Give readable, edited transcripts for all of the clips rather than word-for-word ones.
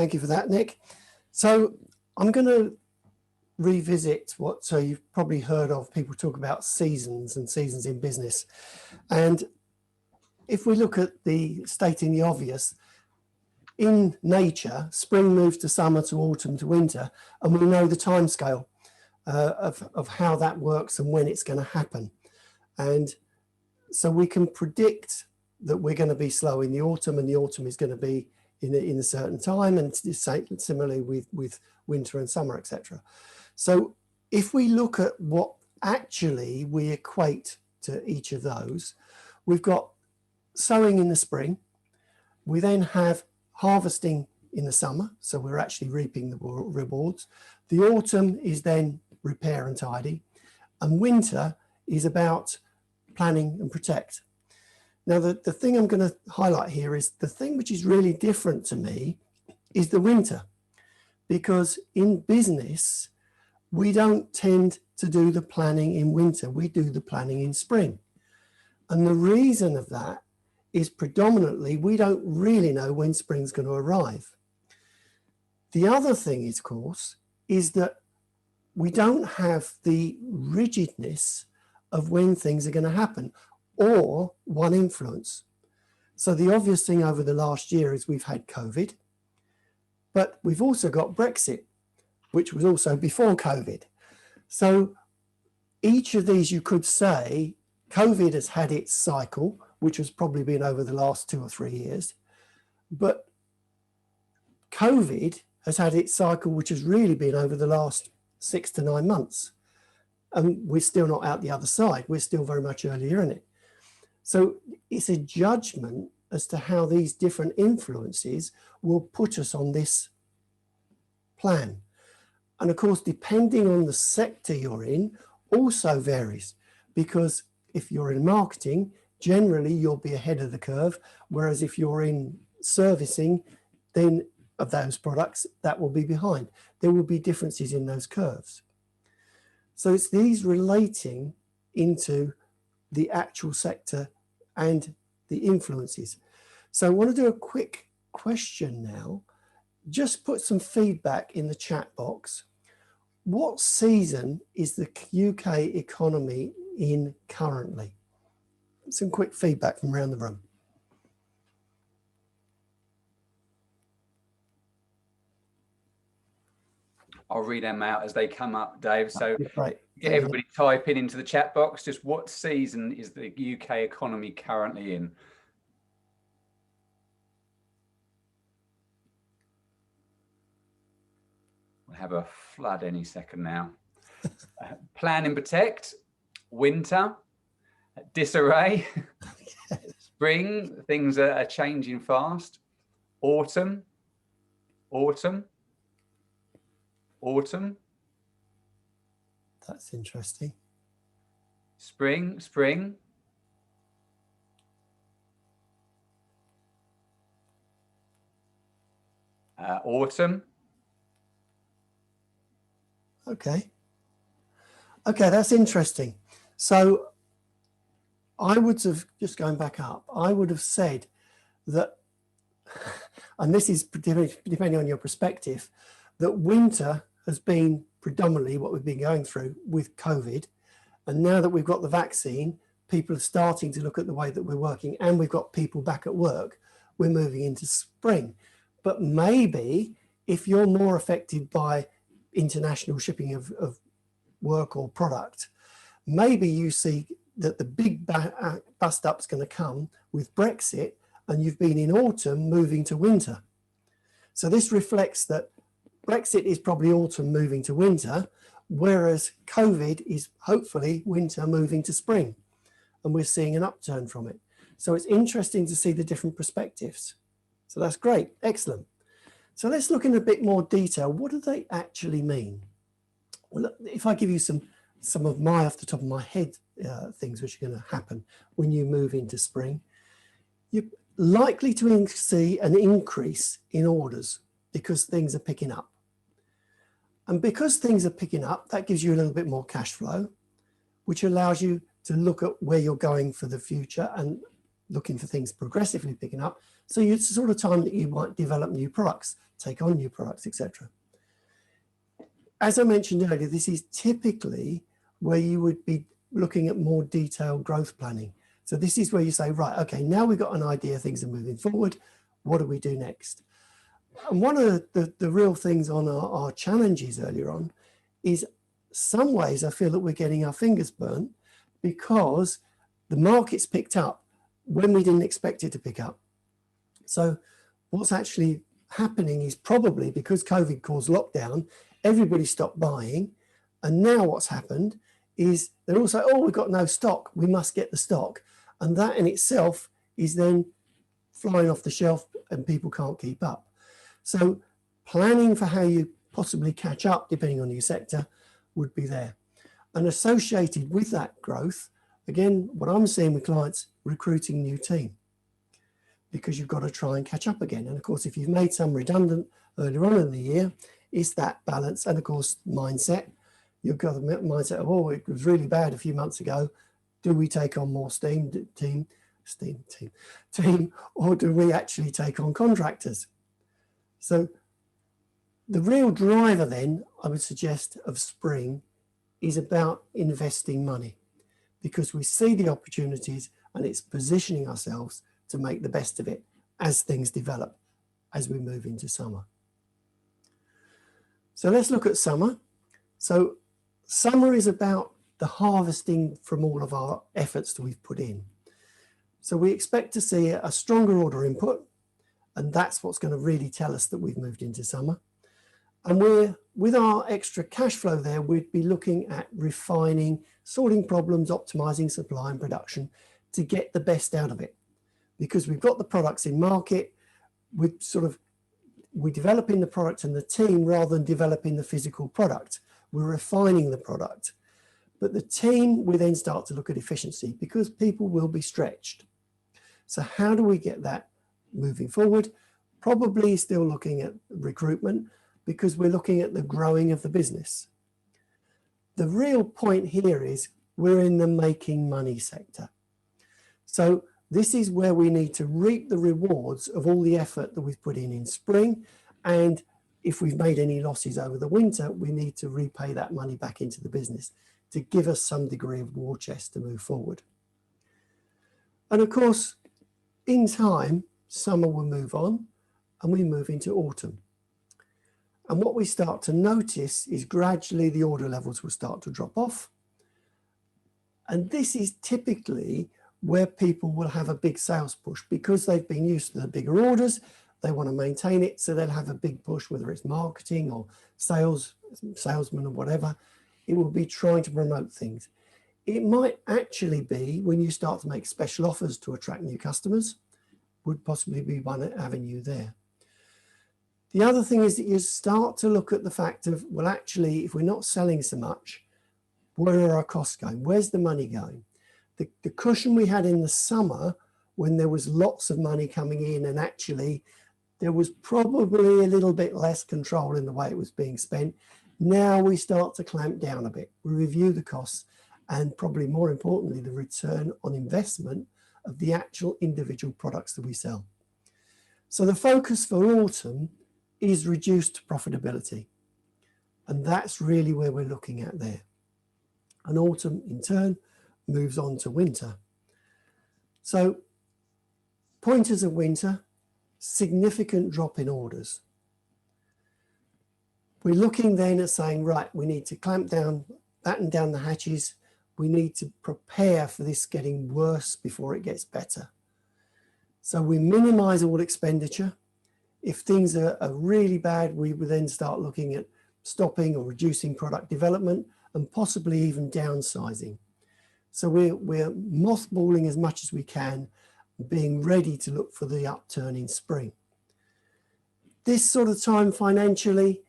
Thank you for that, Nick. So I'm going to revisit what you've probably heard of people talk about seasons and seasons in business. And if we look at the stating the obvious, in nature, spring moves to summer, to autumn, to winter, and we know the timescale of how that works and when it's going to happen. And so we can predict that we're going to be slow in the autumn, and the autumn is going to be in a certain time, and similarly with winter and summer, etc. So if we look at what actually we equate to each of those, we've got sowing in the spring, we then have harvesting in the summer, so we're actually reaping the rewards. The autumn is then repair and tidy, and winter is about planning and protect. Now, the thing I'm going to highlight here is the thing which is really different to me is the winter, because in business, we don't tend to do the planning in winter, we do the planning in spring. And the reason of that is predominantly we don't really know when spring's going to arrive. The other thing is, of course, is that we don't have the rigidness of when things are going to happen or one influence. So the obvious thing over the last year is we've had COVID, but we've also got Brexit, which was also before COVID. So each of these, you could say, COVID has had its cycle, which has probably been over the last 2 or 3 years, but COVID has had its cycle, which has really been over the last 6 to 9 months. And we're still not out the other side. We're still very much earlier in it. So it's a judgment as to how these different influences will put us on this plan. And of course, depending on the sector you're in, also varies, because if you're in marketing, generally you'll be ahead of the curve, whereas if you're in servicing, then of those products, that will be behind. There will be differences in those curves. So it's these relating into the actual sector and the influences. So I want to do a quick question now. Just put some feedback in the chat box. What season is the UK economy in currently? Some quick feedback from around the room. I'll read them out as they come up, Dave. So right. Get everybody typing into the chat box, just what season is the UK economy currently in? We'll have a flood any second now. Plan and protect, winter, disarray, spring, things are changing fast, autumn, autumn, autumn. That's interesting. Spring, spring. Autumn. Okay. Okay, that's interesting. So I would have, just going back up, I would have said that, and this is depending on your perspective, that winter has been predominantly what we've been going through with COVID. And now that we've got the vaccine, people are starting to look at the way that we're working, and we've got people back at work, we're moving into spring. But maybe if you're more affected by international shipping of work or product, maybe you see that the big bust up's going to come with Brexit, and you've been in autumn moving to winter. So this reflects that Brexit is probably autumn moving to winter, whereas COVID is hopefully winter moving to spring, and we're seeing an upturn from it. So it's interesting to see the different perspectives. So that's great, excellent. So let's look in a bit more detail. What do they actually mean? Well, if I give you some of my off the top of my head things which are going to happen when you move into spring, you're likely to see an increase in orders because things are picking up. And because things are picking up, that gives you a little bit more cash flow, which allows you to look at where you're going for the future and looking for things progressively picking up. So it's the sort of time that you might develop new products. take on new products, etc. As I mentioned earlier, this is typically where you would be looking at more detailed growth planning. So this is where you say, right, okay, now we've got an idea, things are moving forward. What do we do next? And one of the real things on our challenges earlier on is some ways I feel that we're getting our fingers burnt because the market's picked up when we didn't expect it to pick up. So what's actually happening is probably because COVID caused lockdown, everybody stopped buying. And now what's happened is they're also, oh, we've got no stock, we must get the stock. And that in itself is then flying off the shelf and people can't keep up. So planning for how you possibly catch up, depending on your sector, would be there. And associated with that growth, again, what I'm seeing with clients, recruiting new team, because you've got to try and catch up again. And of course, if you've made some redundant earlier on in the year, it's that balance. And of course, mindset. You've got the mindset of, oh, it was really bad a few months ago. Do we take on more team, or do we actually take on contractors? So the real driver then, I would suggest, of spring is about investing money, because we see the opportunities and it's positioning ourselves to make the best of it as things develop, as we move into summer. So let's look at summer. So summer is about the harvesting from all of our efforts that we've put in. So we expect to see a stronger order input, and that's what's going to really tell us that we've moved into summer. And we're, with our extra cash flow there, we'd be looking at refining, sorting problems, optimizing supply and production to get the best out of it. Because we've got the products in market, we're developing the product and the team rather than developing the physical product. We're refining the product. But the team, we then start to look at efficiency because people will be stretched. So how do we get that moving forward? Probably still looking at recruitment, because we're looking at the growing of the business. The real point here is we're in the making money sector. So this is where we need to reap the rewards of all the effort that we've put in spring. And if we've made any losses over the winter, we need to repay that money back into the business to give us some degree of war chest to move forward. And of course, in time, summer will move on and we move into autumn. And what we start to notice is gradually the order levels will start to drop off. And this is typically where people will have a big sales push because they've been used to the bigger orders. They want to maintain it, so they'll have a big push, whether it's marketing or salesmen or whatever. It will be trying to promote things. It might actually be when you start to make special offers to attract new customers, would possibly be one avenue there. The other thing is that you start to look at the fact of, well, actually, if we're not selling so much, where are our costs going? Where's the money going? The cushion we had in the summer when there was lots of money coming in and actually there was probably a little bit less control in the way it was being spent. Now we start to clamp down a bit. We review the costs and probably more importantly, the return on investment of the actual individual products that we sell. So the focus for autumn is reduced profitability. And that's really where we're looking at there. And autumn in turn moves on to winter. So pointers of winter, significant drop in orders. We're looking then at saying, right, we need to clamp down, batten down the hatches. We need to prepare for this getting worse before it gets better. So we minimize all expenditure. If things are really bad, we will then start looking at stopping or reducing product development and possibly even downsizing. So we're mothballing as much as we can, being ready to look for the upturn in spring. This sort of time financially,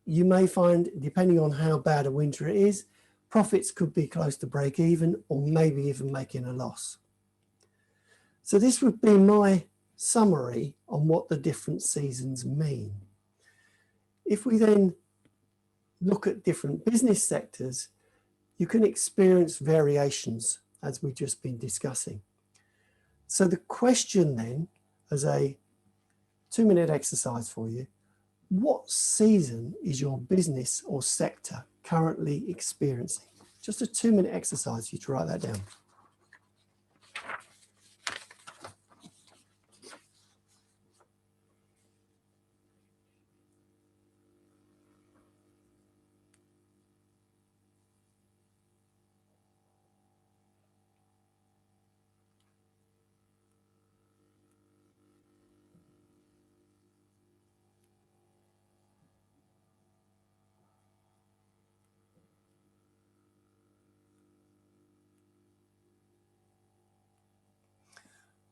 you may find, depending on how bad a winter it is, profits could be close to break even or maybe even making a loss. So this would be my summary on what the different seasons mean. If we then look at different business sectors, you can experience variations as we've just been discussing. So the question then, as a 2-minute exercise for you, what season is your business or sector currently experiencing? Just a 2-minute exercise for you to write that down.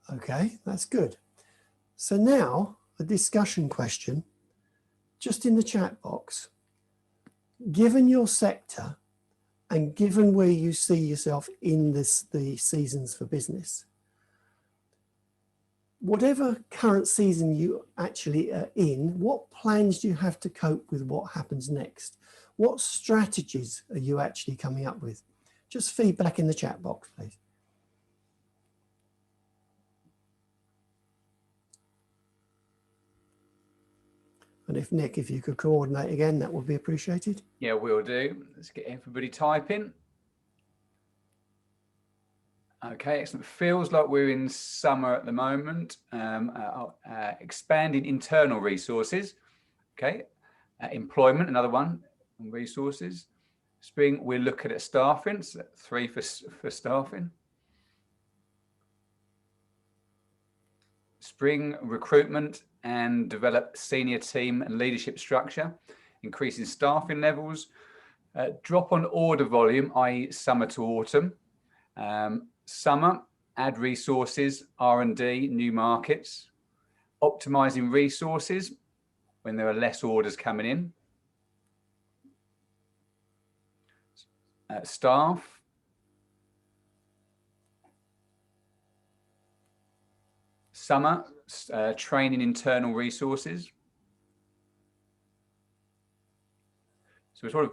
Okay, that's good. So now a discussion question, just in the chat box. Given your sector and given where you see yourself in the seasons for business, whatever current season you actually are in, what plans do you have to cope with what happens next? What strategies are you actually coming up with? Just feedback in the chat box, please. And if Nick, if you could coordinate again, that would be appreciated. Yeah, we'll do. Let's get everybody typing. Okay, excellent. Feels like we're in summer at the moment. Expanding internal resources. Okay, employment, another one, resources. Spring, we're looking at staffing, so 3 for staffing. Spring, recruitment and develop senior team and leadership structure, increasing staffing levels. Drop on order volume, i.e. summer to autumn. Summer, add resources, R&D, new markets. Optimizing resources when there are less orders coming in. Staff. Summer, training internal resources. So sort of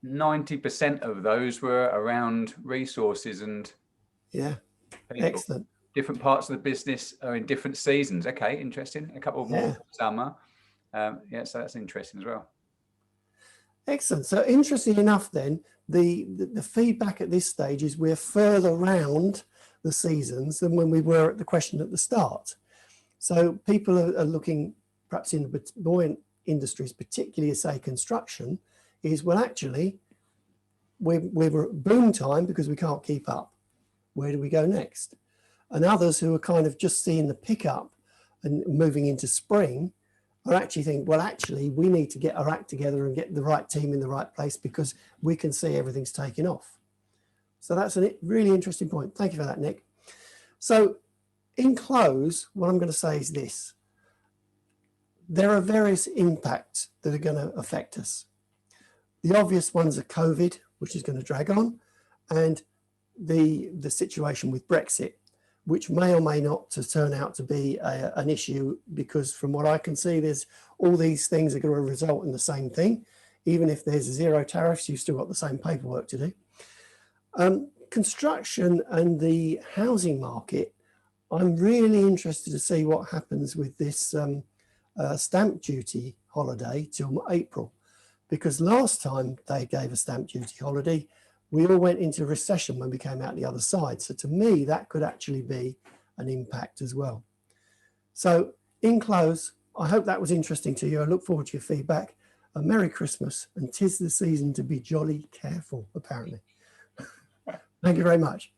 90% of those were around resources and people. Excellent. Different parts of the business are in different seasons. Okay, interesting. A couple more summer. Yeah, so that's interesting as well. Excellent. So interesting enough then, the feedback at this stage is we're further round the seasons than when we were at the question at the start. So people are looking, perhaps in the buoyant industries, particularly say construction, is, well, actually, we're at boom time because we can't keep up. Where do we go next? And others who are kind of just seeing the pickup and moving into spring are actually thinking, well, actually, we need to get our act together and get the right team in the right place because we can see everything's taking off. So that's a really interesting point. Thank you for that, Nick. So in close, what I'm going to say is this. There are various impacts that are going to affect us. The obvious ones are COVID, which is going to drag on, and the situation with Brexit, which may or may not to turn out to be an issue, because from what I can see, there's all these things are going to result in the same thing. Even if there's 0 tariffs, you've still got the same paperwork to do. Construction and the housing market, I'm really interested to see what happens with this stamp duty holiday till April, because last time they gave a stamp duty holiday, we all went into recession when we came out the other side. So to me, that could actually be an impact as well. So in close, I hope that was interesting to you. I look forward to your feedback. A Merry Christmas, and 'tis the season to be jolly careful, apparently. Thank you very much.